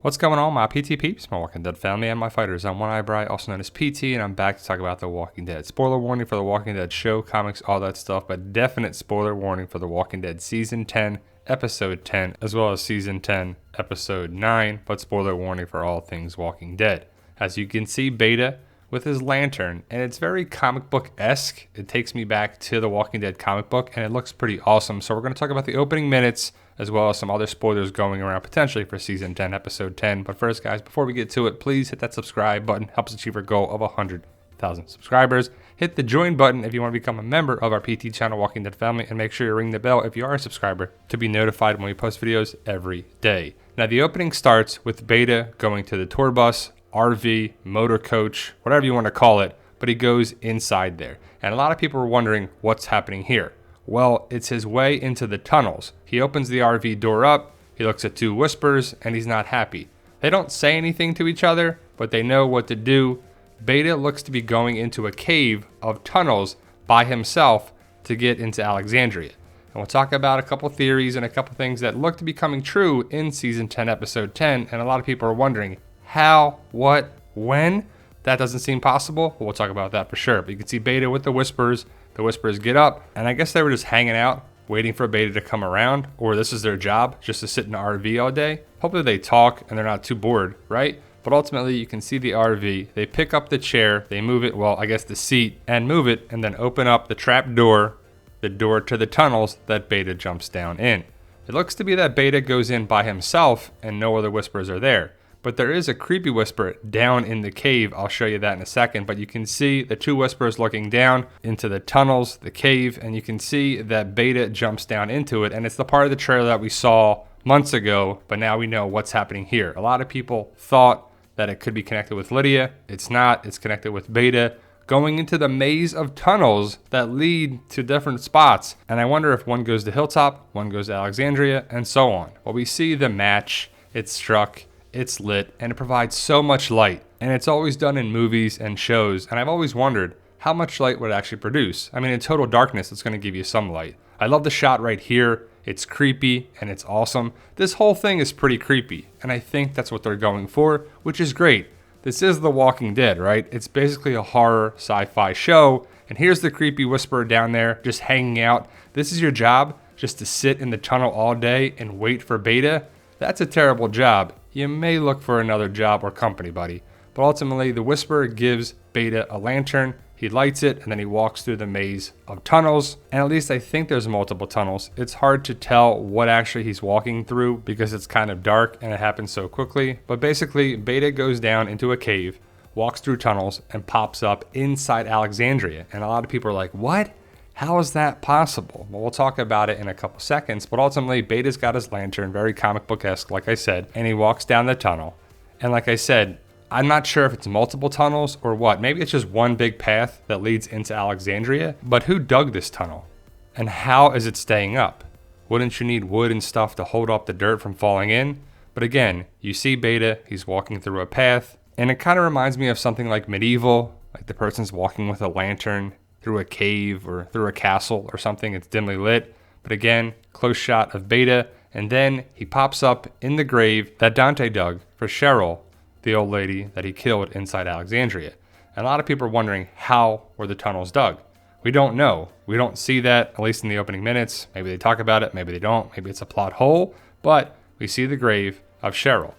What's going on, my PT peeps, my Walking Dead family, and my fighters? I'm One Eyebrow, also known as PT, and I'm back to talk about The Walking Dead. Spoiler warning for The Walking Dead show, comics, all that stuff, but definite spoiler warning for The Walking Dead Season 10, Episode 10, as well as Season 10, Episode 9, but spoiler warning for all things Walking Dead. As you can see, Beta with his lantern, and it's very comic book-esque. It takes me back to The Walking Dead comic book, and it looks pretty awesome. So we're going to talk about the opening minutes, as well as some other spoilers going around potentially for Season 10, Episode 10. But first, guys, before we get to it, please hit that subscribe button. Helps achieve our goal of 100,000 subscribers. Hit the join button if you want to become a member of our PT channel, Walking Dead family, and make sure you ring the bell if you are a subscriber to be notified when we post videos every day. Now, the opening starts with Beta going to the tour bus, RV, motor coach, whatever you want to call it, but he goes inside there. And a lot of people are wondering what's happening here. Well, it's his way into the tunnels. He opens the RV door up, he looks at two whispers, and he's not happy. They don't say anything to each other, but they know what to do. Beta looks to be going into a cave of tunnels by himself to get into Alexandria. And we'll talk about a couple theories and a couple things that look to be coming true in Season 10, Episode 10, and a lot of people are wondering how, what, when? That doesn't seem possible. We'll talk about that for sure. But you can see Beta with the whispers. The whispers get up, and I guess they were just hanging out, waiting for Beta to come around, or this is their job, just to sit in the RV all day. Hopefully they talk and they're not too bored, right? But ultimately, you can see the RV. They pick up the chair, they move it, well, I guess the seat, and move it, and then open up the trap door, the door to the tunnels that Beta jumps down in. It looks to be that Beta goes in by himself, and no other whispers are there. But there is a creepy whisper down in the cave. I'll show you that in a second. But you can see the two whispers looking down into the tunnels, the cave, and you can see that Beta jumps down into it. And it's the part of the trailer that we saw months ago, but now we know what's happening here. A lot of people thought that it could be connected with Lydia. It's not. It's connected with Beta going into the maze of tunnels that lead to different spots. And I wonder if one goes to Hilltop, one goes to Alexandria, and so on. Well, we see the match. It's struck. It's lit, and it provides so much light, and it's always done in movies and shows, and I've always wondered how much light would it actually produce. I mean, in total darkness, it's going to give you some light. I love the shot right here. It's creepy and it's awesome. This whole thing is pretty creepy, and I think that's what they're going for, which is great. This is The Walking Dead, right? It's basically a horror sci-fi show, and here's the creepy whisperer down there just hanging out. This is your job, just to sit in the tunnel all day and wait for Beta? That's a terrible job. You may look for another job or company, buddy. But ultimately, the Whisperer gives Beta a lantern. He lights it, and then he walks through the maze of tunnels. And at least I think there's multiple tunnels. It's hard to tell what actually he's walking through because it's kind of dark and it happens so quickly. But basically, Beta goes down into a cave, walks through tunnels, and pops up inside Alexandria. And a lot of people are like, what? How is that possible? Well, we'll talk about it in a couple seconds, but ultimately, Beta's got his lantern, very comic book-esque, like I said, and he walks down the tunnel. And like I said, I'm not sure if it's multiple tunnels or what. Maybe it's just one big path that leads into Alexandria, but who dug this tunnel? And how is it staying up? Wouldn't you need wood and stuff to hold up the dirt from falling in? But again, you see Beta, he's walking through a path, and it kind of reminds me of something like Medieval, like the person's walking with a lantern through a cave or through a castle or something. It's dimly lit, but again, close shot of Beta, and then he pops up in the grave that Dante dug for Cheryl, the old lady that he killed inside Alexandria. And a lot of people are wondering, how were the tunnels dug? We don't know. We don't see that, at least in the opening minutes. Maybe they talk about it, maybe they don't, maybe it's a plot hole, but we see the grave of Cheryl.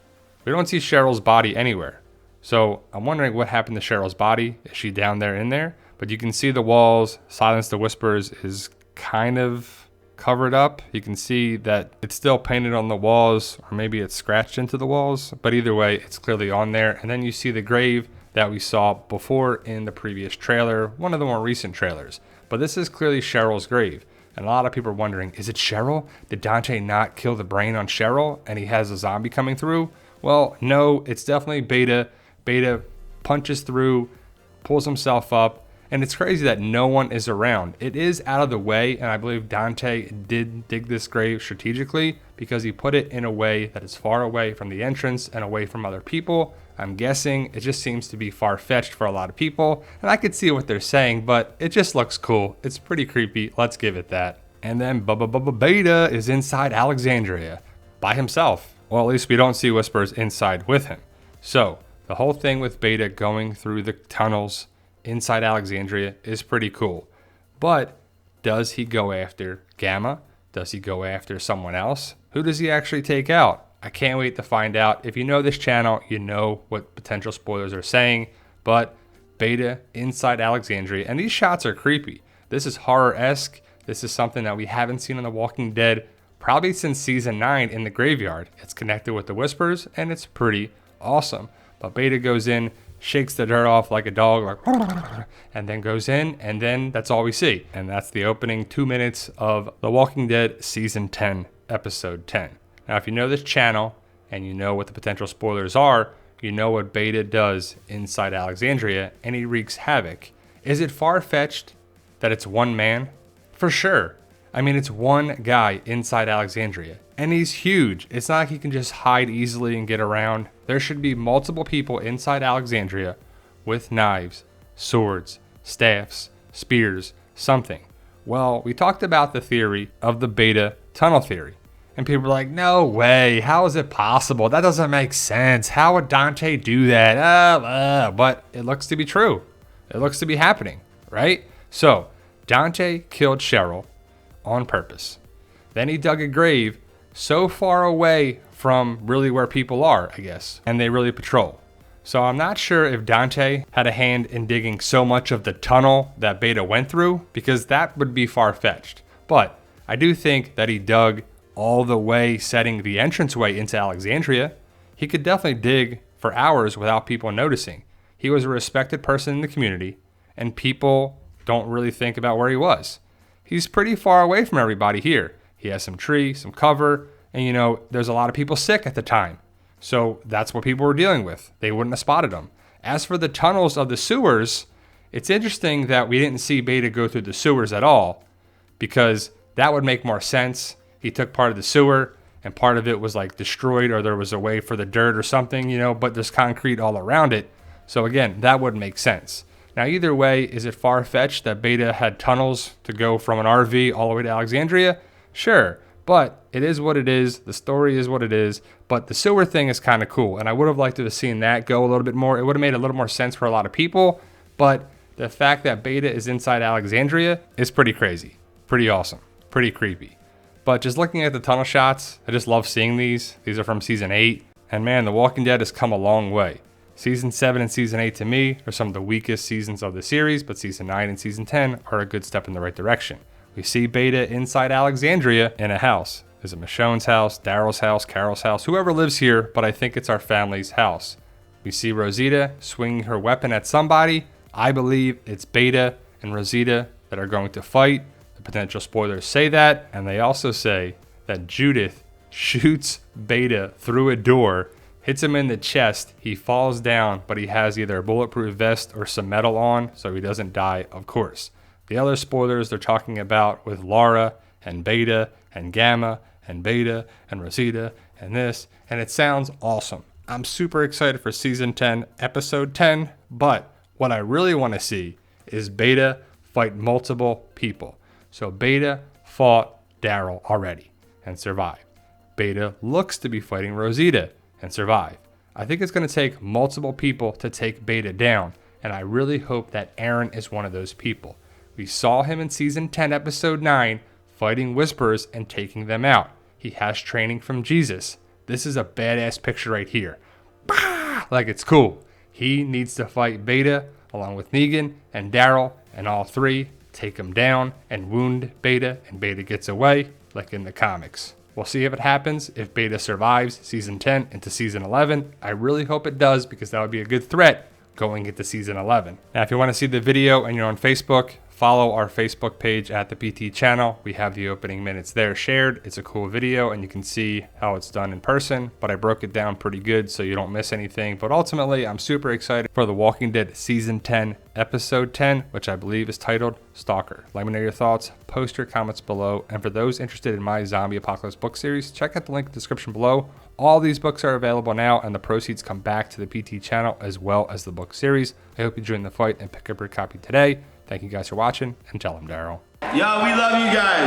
We don't see Cheryl's body anywhere. So I'm wondering what happened to Cheryl's body. Is she down there in there? But you can see the walls. Silence the Whispers is kind of covered up. You can see that it's still painted on the walls, or maybe it's scratched into the walls. But either way, it's clearly on there. And then you see the grave that we saw before in the previous trailer, one of the more recent trailers. But this is clearly Cheryl's grave. And a lot of people are wondering, is it Cheryl? Did Dante not kill the brain on Cheryl and he has a zombie coming through? Well, no, it's definitely Beta. Beta punches through, pulls himself up. And it's crazy that no one is around. It is out of the way, and I believe Dante did dig this grave strategically because he put it in a way that is far away from the entrance and away from other people. I'm guessing it just seems to be far-fetched for a lot of people, and I could see what they're saying, but it just looks cool. It's pretty creepy. Let's give it that. And then Beta is inside Alexandria by himself. Well, at least we don't see Whispers inside with him. So the whole thing with Beta going through the tunnels inside Alexandria is pretty cool. But does he go after Gamma? Does he go after someone else? Who does he actually take out? I can't wait to find out. If you know this channel, you know what potential spoilers are saying. But Beta inside Alexandria, and these shots are creepy. This is horror-esque. This is something that we haven't seen on The Walking Dead probably since season 9 in the graveyard. It's connected with the Whispers, and it's pretty awesome. But Beta goes in, shakes the dirt off like a dog, like, and then goes in, and then that's all we see. And that's the opening 2 minutes of The Walking Dead season 10, episode 10. Now, if you know this channel and you know what the potential spoilers are, you know what Beta does inside Alexandria, and he wreaks havoc. Is it far-fetched that it's one man? For sure. I mean, it's one guy inside Alexandria, and he's huge. It's not like he can just hide easily and get around. There should be multiple people inside Alexandria with knives, swords, staffs, spears, something. Well, we talked about the theory of the Beta tunnel theory. And people are like, no way, how is it possible? That doesn't make sense. How would Dante do that? But it looks to be true. It looks to be happening, right? So Dante killed Cheryl on purpose. Then he dug a grave so far away from really where people are, I guess, and they really patrol. So I'm not sure if Dante had a hand in digging so much of the tunnel that Beta went through, because that would be far-fetched. But I do think that he dug all the way, setting the entranceway into Alexandria. He could definitely dig for hours without people noticing. He was a respected person in the community, and people don't really think about where he was. He's pretty far away from everybody here. He has some tree, some cover, and you know, there's a lot of people sick at the time. So that's what people were dealing with. They wouldn't have spotted him. As for the tunnels of the sewers, it's interesting that we didn't see Beta go through the sewers at all, because that would make more sense. He took part of the sewer, and part of it was like destroyed, or there was a way for the dirt or something, you know, but there's concrete all around it. So again, that would make sense. Now, either way, is it far-fetched that Beta had tunnels to go from an RV all the way to Alexandria? Sure, but it is what it is. The story is what it is, but the sewer thing is kind of cool, and I would have liked to have seen that go a little bit more. It would have made a little more sense for a lot of people, but the fact that Beta is inside Alexandria is pretty crazy, pretty awesome, pretty creepy. But just looking at the tunnel shots, I just love seeing these. These are from season 8. And man, The Walking Dead has come a long way. Season 7 and season 8 to me are some of the weakest seasons of the series, but season 9 and season 10 are a good step in the right direction. We see Beta inside Alexandria in a house. Is it Michonne's house, Daryl's house, Carol's house, whoever lives here, but I think it's our family's house. We see Rosita swinging her weapon at somebody. I believe it's Beta and Rosita that are going to fight. The potential spoilers say that, and they also say that Judith shoots Beta through a door, hits him in the chest, he falls down, but he has either a bulletproof vest or some metal on, so he doesn't die, of course. The other spoilers they're talking about with Laura and Beta and Gamma and Beta and Rosita and this, and it sounds awesome. I'm super excited for season 10, episode 10, but what I really want to see is Beta fight multiple people. So Beta fought Daryl already and survived. Beta looks to be fighting Rosita and survive. I think it's going to take multiple people to take Beta down, and I really hope that Aaron is one of those people. We saw him in season 10, episode 9, fighting Whispers and taking them out. He has training from Jesus. This is a badass picture right here. Like, it's cool. He needs to fight Beta along with Negan and Daryl, and all three take him down and wound Beta, and Beta gets away like in the comics. We'll see if it happens, if Beta survives season 10 into season 11. I really hope it does, because that would be a good threat going into season 11. Now, if you want to see the video and you're on Facebook, follow our Facebook page at the PT channel. We have the opening minutes there shared. It's a cool video, and you can see how it's done in person, but I broke it down pretty good so you don't miss anything. But ultimately, I'm super excited for The Walking Dead season 10, episode 10, which I believe is titled Stalker. Let me know your thoughts, post your comments below, and for those interested in my zombie apocalypse book series, check out the link in the description below. All these books are available now, and the proceeds come back to the PT channel as well as the book series. I hope you join the fight and pick up your copy today. Thank you guys for watching, and tell them, Daryl. Yo, we love you guys.